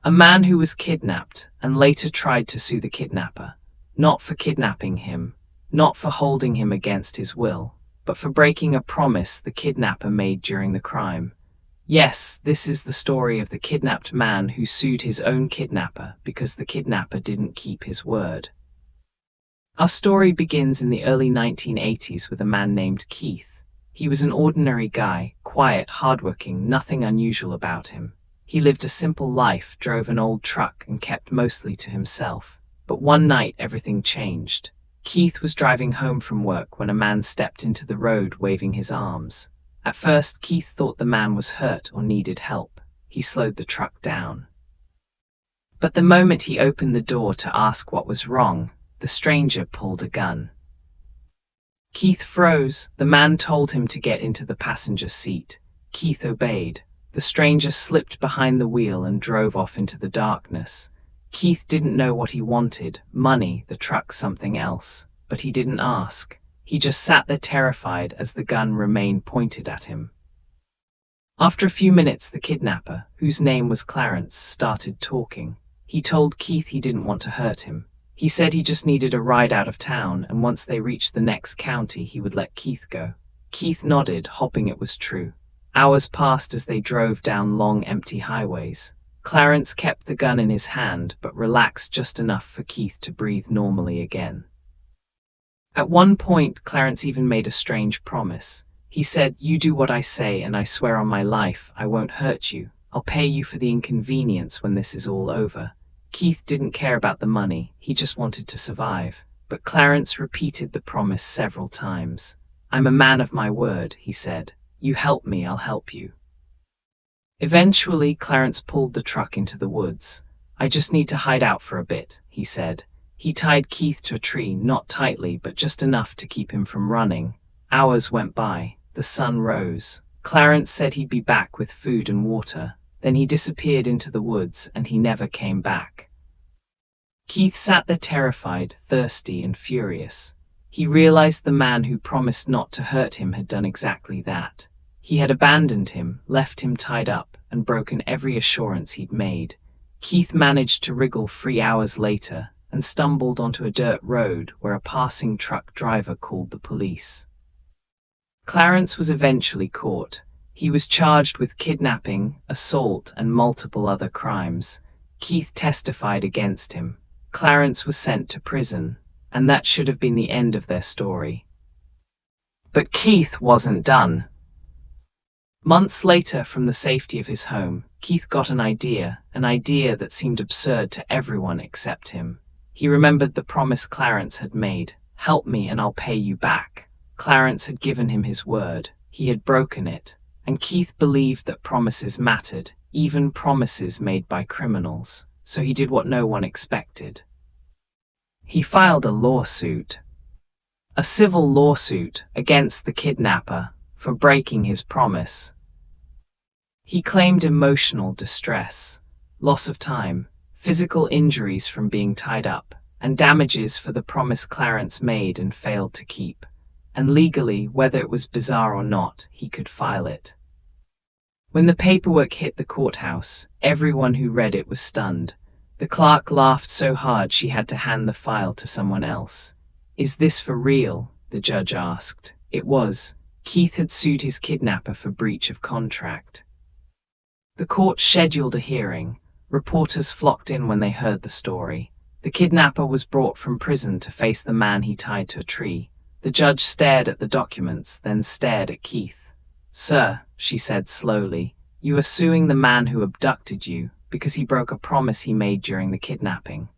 A man who was kidnapped and later tried to sue the kidnapper, not for kidnapping him, not for holding him against his will, but for breaking a promise the kidnapper made during the crime. Yes, this is the story of the kidnapped man who sued his own kidnapper because the kidnapper didn't keep his word. Our story begins in the early 1980s with a man named Keith. He was an ordinary guy, quiet, hardworking, nothing unusual about him. He lived a simple life, drove an old truck, and kept mostly to himself. But one night everything changed. Keith was driving home from work when a man stepped into the road waving his arms. At first, Keith thought the man was hurt or needed help. He slowed the truck down. But the moment he opened the door to ask what was wrong, the stranger pulled a gun. Keith froze. The man told him to get into the passenger seat. Keith obeyed. The stranger slipped behind the wheel and drove off into the darkness. Keith didn't know what he wanted, money, the truck, something else, but he didn't ask. He just sat there terrified as the gun remained pointed at him. After a few minutes, the kidnapper, whose name was Clarence, started talking. He told Keith he didn't want to hurt him. He said he just needed a ride out of town, and once they reached the next county, he would let Keith go. Keith nodded, hoping it was true. Hours passed as they drove down long, empty highways. Clarence kept the gun in his hand, but relaxed just enough for Keith to breathe normally again. At one point, Clarence even made a strange promise. He said, "You do what I say, and I swear on my life, I won't hurt you. I'll pay you for the inconvenience when this is all over." Keith didn't care about the money, he just wanted to survive. But Clarence repeated the promise several times. "I'm a man of my word," he said. "You help me, I'll help you." Eventually, Clarence pulled the truck into the woods. "I just need to hide out for a bit," he said. He tied Keith to a tree, not tightly, but just enough to keep him from running. Hours went by. The sun rose. Clarence said he'd be back with food and water. Then he disappeared into the woods, and he never came back. Keith sat there terrified, thirsty, and furious. He realized the man who promised not to hurt him had done exactly that. He had abandoned him, left him tied up, and broken every assurance he'd made. Keith managed to wriggle free hours later, and stumbled onto a dirt road where a passing truck driver called the police. Clarence was eventually caught. He was charged with kidnapping, assault, and multiple other crimes. Keith testified against him. Clarence was sent to prison, and that should have been the end of their story. But Keith wasn't done. Months later, from the safety of his home, Keith got an idea that seemed absurd to everyone except him. He remembered the promise Clarence had made. "Help me and I'll pay you back." Clarence had given him his word. He had broken it. And Keith believed that promises mattered, even promises made by criminals. So he did what no one expected. He filed a lawsuit. A civil lawsuit against the kidnapper for breaking his promise. He claimed emotional distress, loss of time, physical injuries from being tied up, and damages for the promise Clarence made and failed to keep. And legally, whether it was bizarre or not, he could file it. When the paperwork hit the courthouse, everyone who read it was stunned. The clerk laughed so hard she had to hand the file to someone else. "Is this for real?" the judge asked. It was. Keith had sued his kidnapper for breach of contract. The court scheduled a hearing. Reporters flocked in when they heard the story. The kidnapper was brought from prison to face the man he tied to a tree. The judge stared at the documents, then stared at Keith. "Sir," she said slowly, "you are suing the man who abducted you because he broke a promise he made during the kidnapping."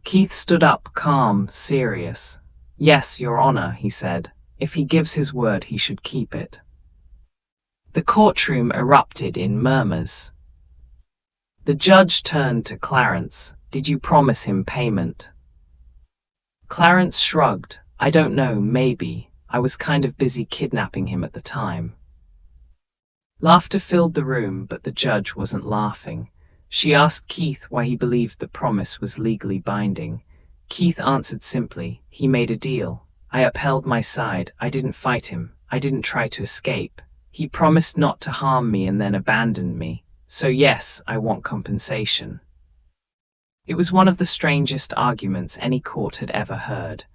Keith stood up, calm, serious. "Yes, Your Honor," he said. "If he gives his word, he should keep it." The courtroom erupted in murmurs. The judge turned to Clarence. "Did you promise him payment?" Clarence shrugged. "I don't know, maybe. I was kind of busy kidnapping him at the time." Laughter filled the room, but the judge wasn't laughing. She asked Keith why he believed the promise was legally binding. Keith answered simply, "He made a deal. I upheld my side. I didn't fight him. I didn't try to escape. He promised not to harm me and then abandoned me. So yes, I want compensation. It was one of the strangest arguments any court had ever heard.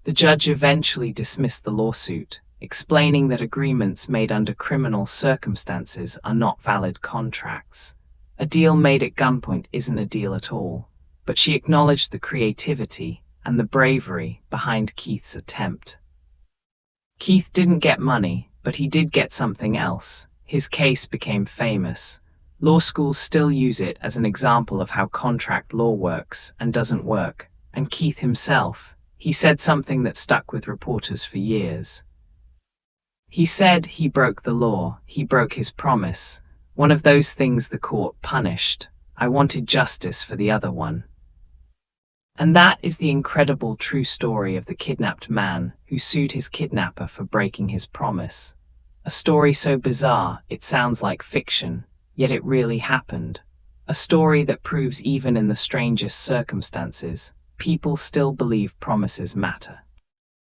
The judge eventually dismissed the lawsuit, explaining that agreements made under criminal circumstances are not valid contracts. A deal made at gunpoint isn't a deal at all, but she acknowledged the creativity and the bravery behind Keith's attempt. Keith didn't get money, but he did get something else. His case became famous. Law schools still use it as an example of how contract law works and doesn't work, and Keith himself, he said something that stuck with reporters for years. He said he broke the law, he broke his promise, one of those things the court punished. I wanted justice for the other one. And that is the incredible true story of the kidnapped man who sued his kidnapper for breaking his promise. A story so bizarre it sounds like fiction, yet it really happened. A story that proves even in the strangest circumstances, people still believe promises matter.